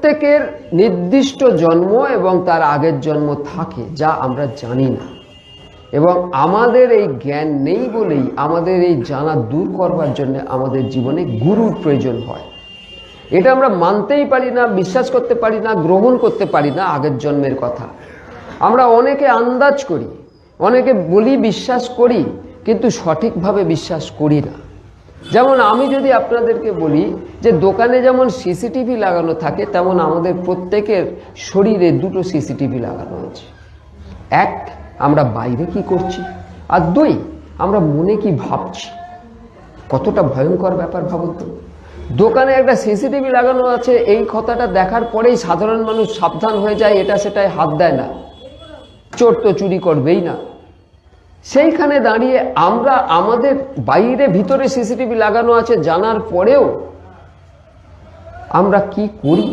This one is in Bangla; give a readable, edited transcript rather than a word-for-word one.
প্রত্যেকের নির্দিষ্ট জন্ম এবং তার আগের জন্ম থাকে, যা আমরা জানি না, এবং আমাদের এই জ্ঞান নেই বলেই আমাদের এই জানা দূর করবার জন্য আমাদের জীবনে গুরুর প্রয়োজন হয়। এটা আমরা মানতেই পারি না, বিশ্বাস করতে পারি না, গ্রহণ করতে পারি না আগের জন্মের কথা। আমরা অনেকে আন্দাজ করি, অনেকে বলি বিশ্বাস করি, কিন্তু সঠিকভাবে বিশ্বাস করি না। যেমন আমি যদি আপনাদেরকে বলি যে দোকানে যেমন সিসিটিভি লাগানো থাকে, তেমন আমাদের প্রত্যেকের শরীরে দুটো সিসিটিভি লাগানো আছে। এক, আমরা বাইরে কি করছি, আর দুই, আমরা মনে কি ভাবছি। কতটা ভয়ঙ্কর ব্যাপার ভাবুন তো। দোকানে একটা সিসিটিভি লাগানো আছে, এই কথাটা দেখার পরেই সাধারণ মানুষ সাবধান হয়ে যায়, এটা সেটাই হাত দেয় না, চোর তো চুরি করবেই না। সেইখানে দাঁড়িয়ে আমরা আমাদের বাইরে ভিতরে সিসিটিভি লাগানো আছে জানার পরেও আমরা কি করি?